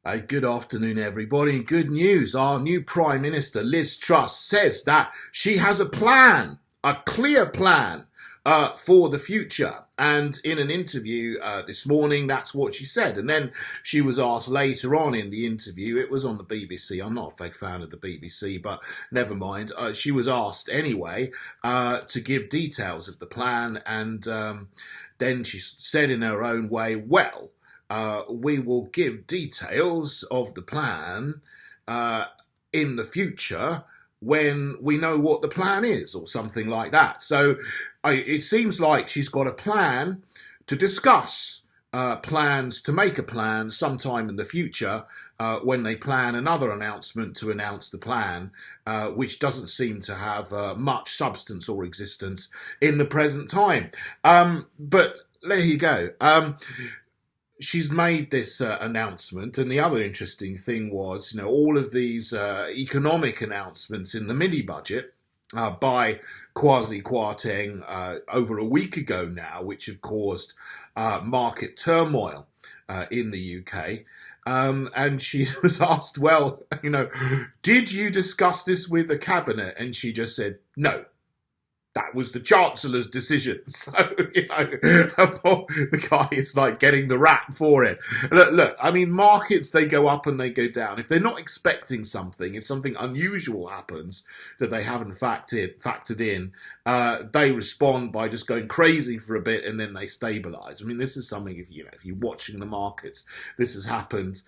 Good afternoon, everybody. And good news. Our new Prime Minister, Liz Truss, says that she has a plan, a clear plan for the future. And in an interview this morning, that's what she said. And then she was asked later on in the interview, it was on the BBC. I'm not a big fan of the BBC, but never mind. She was asked anyway to give details of the plan. And then she said in her own way, well, we will give details of the plan in the future when we know what the plan is, or something like that. So it seems like she's got a plan to discuss plans to make a plan sometime in the future when they plan another announcement to announce the plan, which doesn't seem to have much substance or existence in the present time. But there you go. She's made this announcement, and the other interesting thing was, all of these economic announcements in the mini budget by Kwasi Kwarteng over a week ago now, which have caused market turmoil in the UK. And she was asked, well, did you discuss this with the cabinet? And she just said, no. That was the Chancellor's decision. So, the guy is like getting the rap for it. Look, I mean, markets, they go up and they go down. If they're not expecting something, if something unusual happens that they haven't factored in, they respond by just going crazy for a bit and then they stabilize. I mean, this is something, if you're watching the markets, this has happened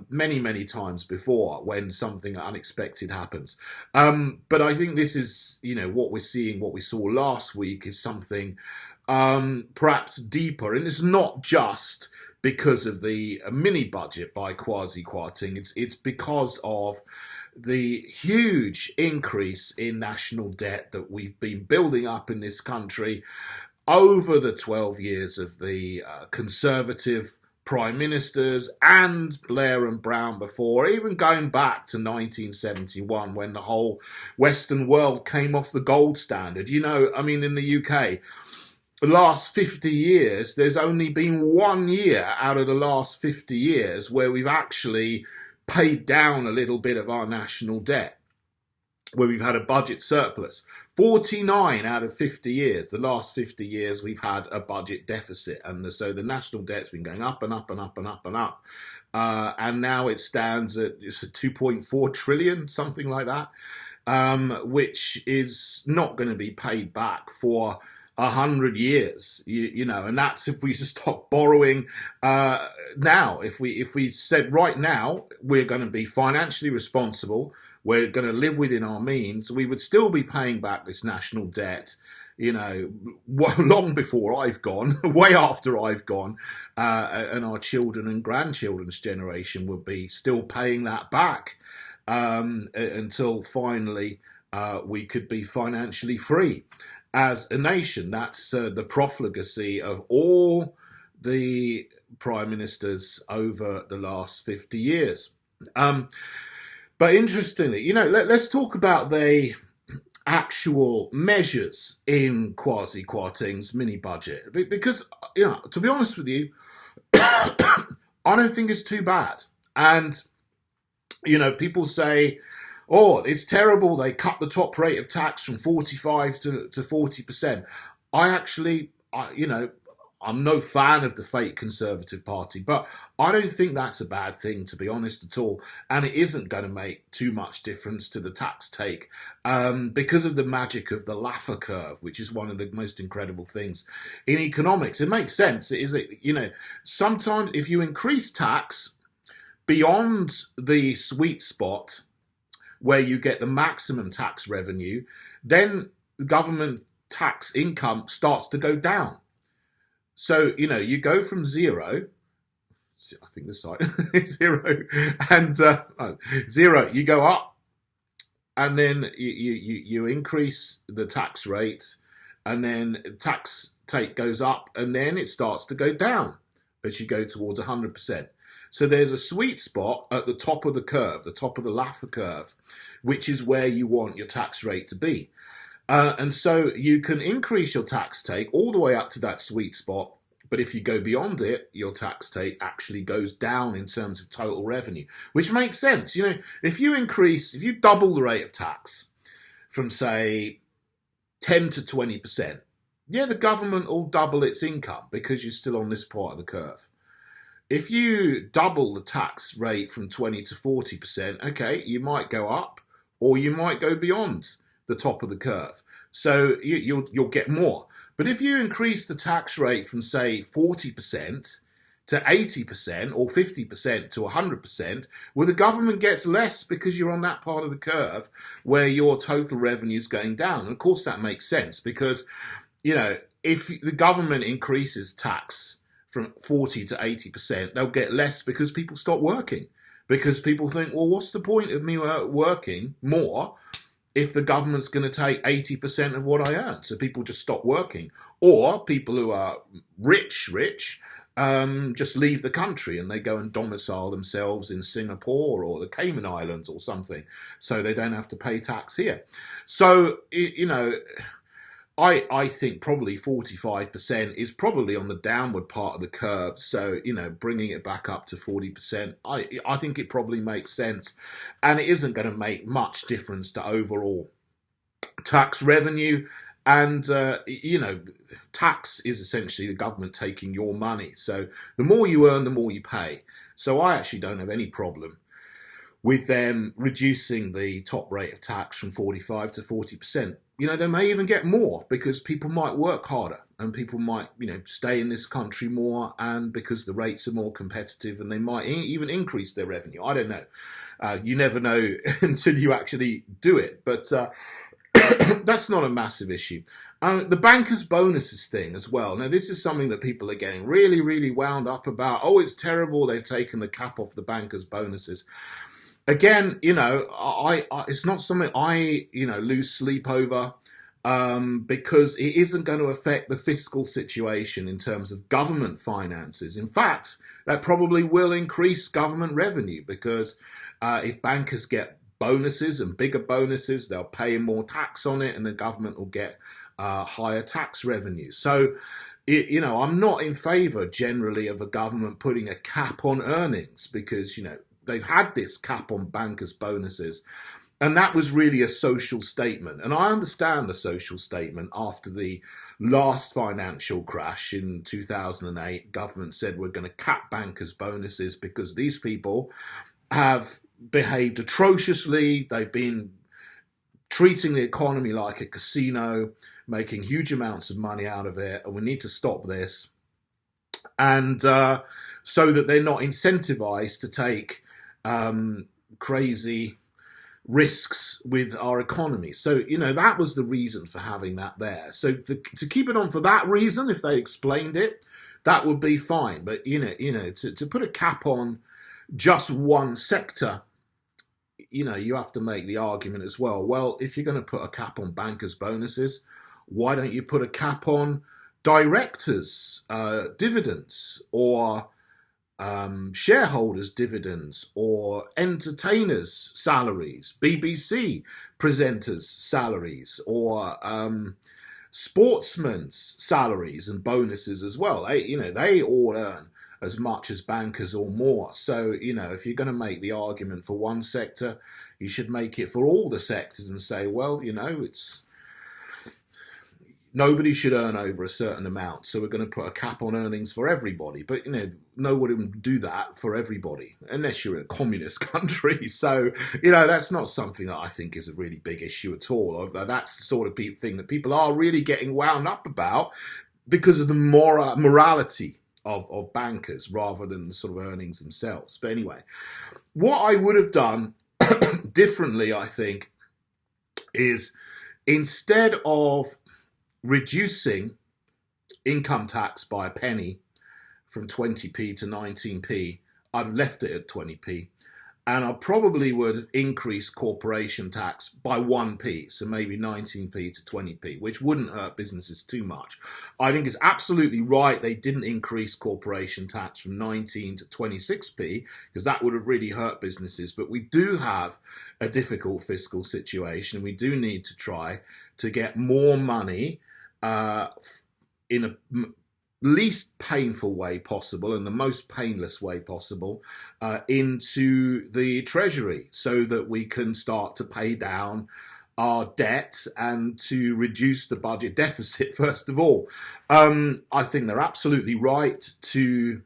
many, many times before when something unexpected happens. But I think this is, what we're seeing, what we saw last week is something perhaps deeper. And it's not just because of the mini budget by Kwasi Kwarteng. It's because of the huge increase in national debt that we've been building up in this country over the 12 years of the Conservative prime ministers and Blair and Brown before, even going back to 1971 when the whole Western world came off the gold standard. I mean, in the UK, the last 50 years, there's only been 1 year out of the last 50 years where we've actually paid down a little bit of our national debt, where we've had a budget surplus. 49 out of 50 years, the last 50 years, we've had a budget deficit. And so the national debt's been going up and up and up and up and up. And now it stands at 2.4 trillion, something like that, which is not going to be paid back for 100 years, and that's if we stop borrowing now. If we said right now we're going to be financially responsible, we're going to live within our means, we would still be paying back this national debt, long before I've gone, way after I've gone, and our children and grandchildren's generation would be still paying that back until finally we could be financially free as a nation. That's the profligacy of all the prime ministers over the last 50 years. But interestingly, let's talk about the actual measures in Kwasi Kwarteng's mini budget. Because, to be honest with you, I don't think it's too bad. And, people say, oh, it's terrible, they cut the top rate of tax from 45 to 40%. I'm no fan of the fake Conservative Party, but I don't think that's a bad thing, to be honest, at all. And it isn't going to make too much difference to the tax take because of the magic of the Laffer curve, which is one of the most incredible things in economics. It makes sense. Sometimes if you increase tax beyond the sweet spot where you get the maximum tax revenue, then the government tax income starts to go down. So, you go from zero, I think this side, zero, and zero, you go up, and then you increase the tax rate, and then tax take goes up, and then it starts to go down as you go towards 100%. So there's a sweet spot at the top of the curve, the top of the Laffer curve, which is where you want your tax rate to be. And so you can increase your tax take all the way up to that sweet spot But if you go beyond it, your tax take actually goes down in terms of total revenue, which makes sense. If you double the rate of tax from, say, 10 to 20%, yeah, the government will double its income because you're still on this part of the curve. If you double the tax rate from 20 to 40%, okay, you might go up or you might go beyond the top of the curve. So you'll get more. But if you increase the tax rate from, say, 40% to 80% or 50% to 100%, well, the government gets less because you're on that part of the curve where your total revenue is going down. And of course, that makes sense because, if the government increases tax from 40 to 80%, they'll get less because people stop working. Because people think, well, what's the point of me working more if the government's going to take 80% of what I earn? So people just stop working. Or people who are rich, just leave the country and they go and domicile themselves in Singapore or the Cayman Islands or something, so they don't have to pay tax here. So, I think probably 45% is probably on the downward part of the curve. So, bringing it back up to 40%, I think it probably makes sense. And it isn't going to make much difference to overall tax revenue. And, tax is essentially the government taking your money. So the more you earn, the more you pay. So I actually don't have any problem with them reducing the top rate of tax from 45 to 40%. They may even get more because people might work harder and people might, stay in this country more, and because the rates are more competitive, and they might even increase their revenue. I don't know. You never know until you actually do it. But that's not a massive issue. The bankers' bonuses thing as well. Now, this is something that people are getting really, really wound up about. Oh, it's terrible. They've taken the cap off the bankers' bonuses. Again, it's not something I, lose sleep over, because it isn't going to affect the fiscal situation in terms of government finances. In fact, that probably will increase government revenue because if bankers get bonuses and bigger bonuses, they'll pay more tax on it, and the government will get higher tax revenue. So, I'm not in favour generally of the government putting a cap on earnings because, they've had this cap on bankers' bonuses, and that was really a social statement. And I understand the social statement after the last financial crash in 2008. Government said we're going to cap bankers' bonuses because these people have behaved atrociously. They've been treating the economy like a casino, making huge amounts of money out of it, and we need to stop this. And so that they're not incentivized to take crazy risks with our economy. So, that was the reason for having that there. So to keep it on for that reason, if they explained it, that would be fine. But, to put a cap on just one sector, you have to make the argument as well. Well, if you're going to put a cap on bankers' bonuses, why don't you put a cap on directors' dividends, or shareholders' dividends, or entertainers' salaries, BBC presenters' salaries, or sportsmen's salaries and bonuses as well? They all earn as much as bankers or more. So, if you're going to make the argument for one sector, you should make it for all the sectors and say, well, it's nobody should earn over a certain amount, so we're going to put a cap on earnings for everybody. But, nobody would do that for everybody unless you're in a communist country. So, that's not something that I think is a really big issue at all. That's the sort of thing that people are really getting wound up about because of the morality of bankers rather than the sort of earnings themselves. But anyway, what I would have done differently, I think, is instead of reducing income tax by a penny from 20p to 19p, I've left it at 20p. And I probably would have increased corporation tax by 1p, so maybe 19p to 20p, which wouldn't hurt businesses too much. I think it's absolutely right they didn't increase corporation tax from 19 to 26p, because that would have really hurt businesses. But we do have a difficult fiscal situation. We do need to try to get more money in a least painful way possible and the most painless way possible into the Treasury so that we can start to pay down our debt and to reduce the budget deficit, first of all. I think they're absolutely right to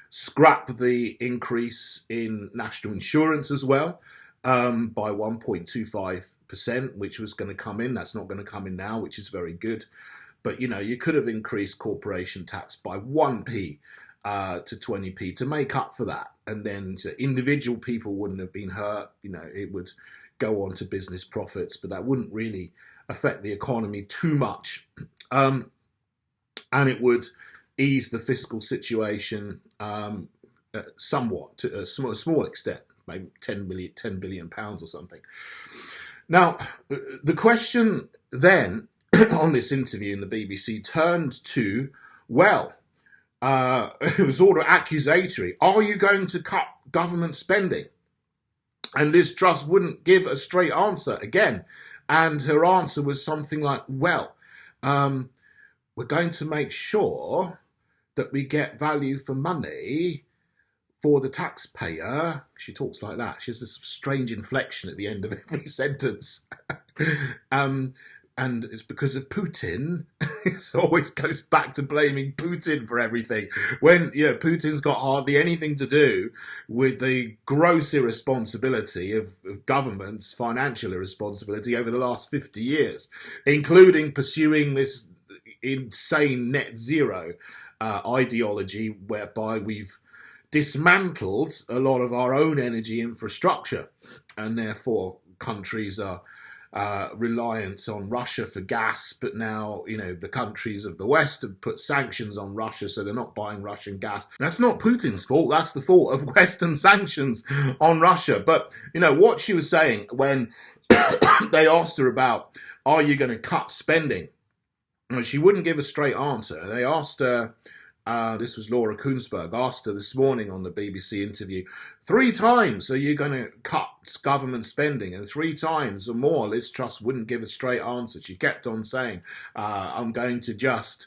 scrap the increase in national insurance as well by 1.25%, which was going to come in. That's not going to come in now, which is very good. But, you could have increased corporation tax by 1p to 20p to make up for that. And then individual people wouldn't have been hurt. It would go on to business profits, but that wouldn't really affect the economy too much. And it would ease the fiscal situation somewhat, to a small extent, maybe 10 billion pounds or something. Now, the question then on this interview in the BBC turned to, well, it was sort of accusatory. Are you going to cut government spending? And Liz Truss wouldn't give a straight answer again. And her answer was something like, well, we're going to make sure that we get value for money for the taxpayer. She talks like that. She has this strange inflection at the end of every sentence. And it's because of Putin. It always goes back to blaming Putin for everything. When, Putin's got hardly anything to do with the gross irresponsibility of government's financial irresponsibility over the last 50 years, including pursuing this insane net zero ideology whereby we've dismantled a lot of our own energy infrastructure, and therefore countries are reliant on Russia for gas, but now, the countries of the West have put sanctions on Russia, so they're not buying Russian gas. That's not Putin's fault. That's the fault of Western sanctions on Russia. But, what she was saying when they asked her about, are you going to cut spending? She wouldn't give a straight answer. They asked her, this was Laura Kuenssberg, asked her this morning on the BBC interview, 3 times are you going to cut government spending? And 3 times or more, Liz Truss wouldn't give a straight answer. She kept on saying, I'm going to just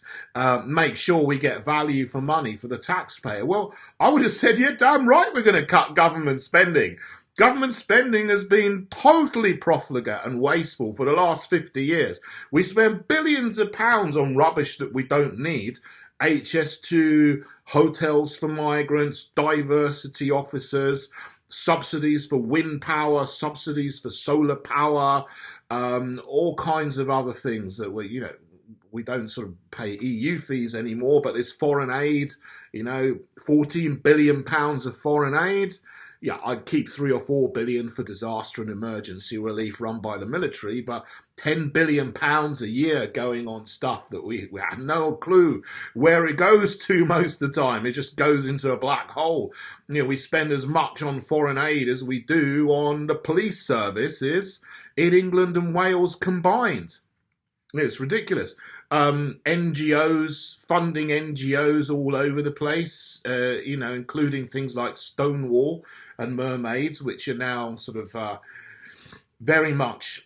make sure we get value for money for the taxpayer. Well, I would have said, you're damn right we're going to cut government spending. Government spending has been totally profligate and wasteful for the last 50 years. We spend billions of pounds on rubbish that we don't need. HS2, hotels for migrants, diversity officers, subsidies for wind power, subsidies for solar power, all kinds of other things that we don't sort of pay EU fees anymore, but there's foreign aid, 14 billion pounds of foreign aid. Yeah, I'd keep 3 or 4 billion for disaster and emergency relief run by the military, but 10 billion pounds a year going on stuff that we have no clue where it goes to most of the time. It just goes into a black hole. We spend as much on foreign aid as we do on the police services in England and Wales combined. It's ridiculous. NGOs, funding NGOs all over the place, including things like Stonewall and Mermaids, which are now sort of very much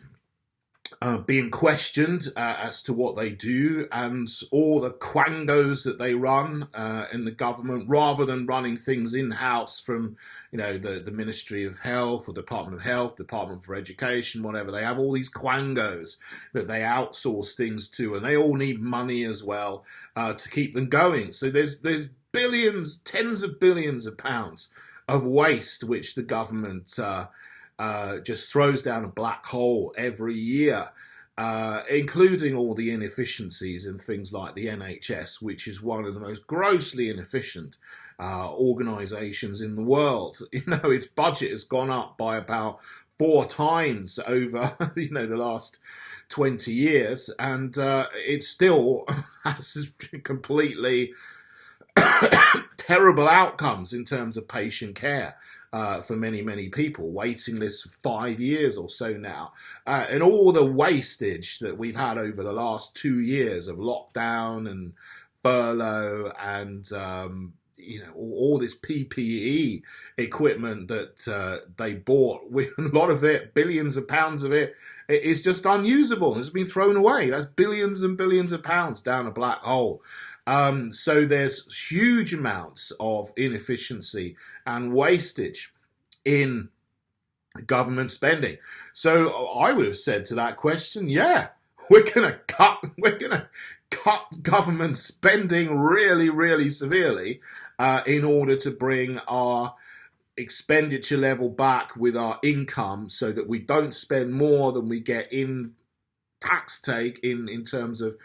being questioned as to what they do, and all the quangos that they run in the government, rather than running things in-house from, the Ministry of Health or Department of Health, Department for Education, whatever. They have all these quangos that they outsource things to, and they all need money as well to keep them going. So there's billions, tens of billions of pounds of waste which the government just throws down a black hole every year, including all the inefficiencies in things like the NHS, which is one of the most grossly inefficient organisations in the world. Its budget has gone up by about 4 times over the last 20 years, and it still has completely terrible outcomes in terms of patient care for many, many people. Waiting lists for 5 years or so now. And all the wastage that we've had over the last 2 years of lockdown and furlough and all this PPE equipment that they bought, with a lot of it, billions of pounds of it, is just unusable. It's been thrown away. That's billions and billions of pounds down a black hole. So there's huge amounts of inefficiency and wastage in government spending. So I would have said to that question, yeah, we're gonna cut government spending really, really severely in order to bring our expenditure level back with our income, so that we don't spend more than we get in tax take in terms of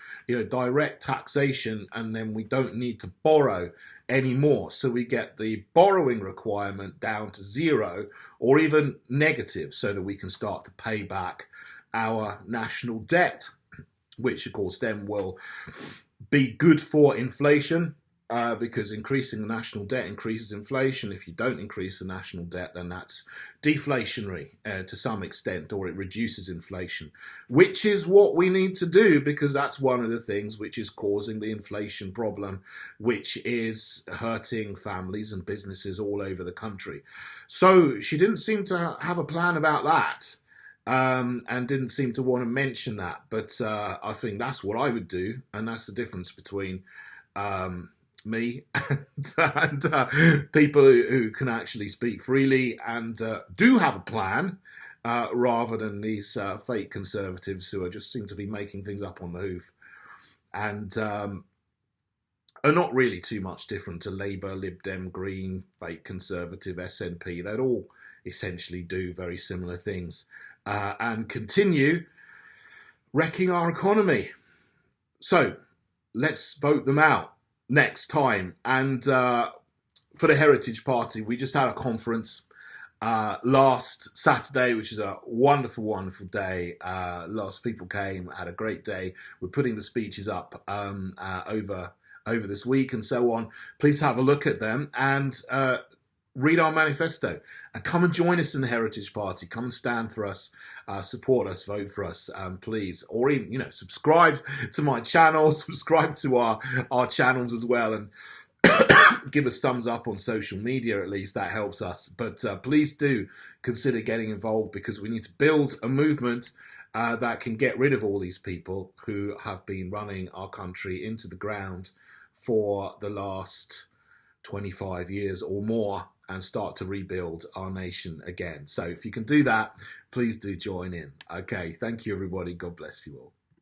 direct taxation, and then we don't need to borrow anymore, so we get the borrowing requirement down to zero or even negative, so that we can start to pay back our national debt, which of course then will be good for inflation, because increasing the national debt increases inflation. If you don't increase the national debt, then that's deflationary to some extent, or it reduces inflation, which is what we need to do, because that's one of the things which is causing the inflation problem, which is hurting families and businesses all over the country. So she didn't seem to have a plan about that. And didn't seem to want to mention that, but I think that's what I would do, and that's the difference between me and people who can actually speak freely and do have a plan, rather than these fake conservatives who just seem to be making things up on the hoof, and are not really too much different to Labour, Lib Dem, Green, fake conservative, SNP. They'd all essentially do very similar things and continue wrecking our economy. So let's vote them out next time. And for the Heritage Party, we just had a conference last Saturday, which is a wonderful, wonderful day. Lots of people came, had a great day. We're putting the speeches up over this week and so on. Please have a look at them and read our manifesto, and come and join us in the Heritage Party. Come and stand for us, support us, vote for us, please. Or even, subscribe to my channel, subscribe to our channels as well, and give us thumbs up on social media. At least that helps us. But please do consider getting involved, because we need to build a movement that can get rid of all these people who have been running our country into the ground for the last 25 years or more, and start to rebuild our nation again. So if you can do that, please do join in. Okay, thank you everybody. God bless you all.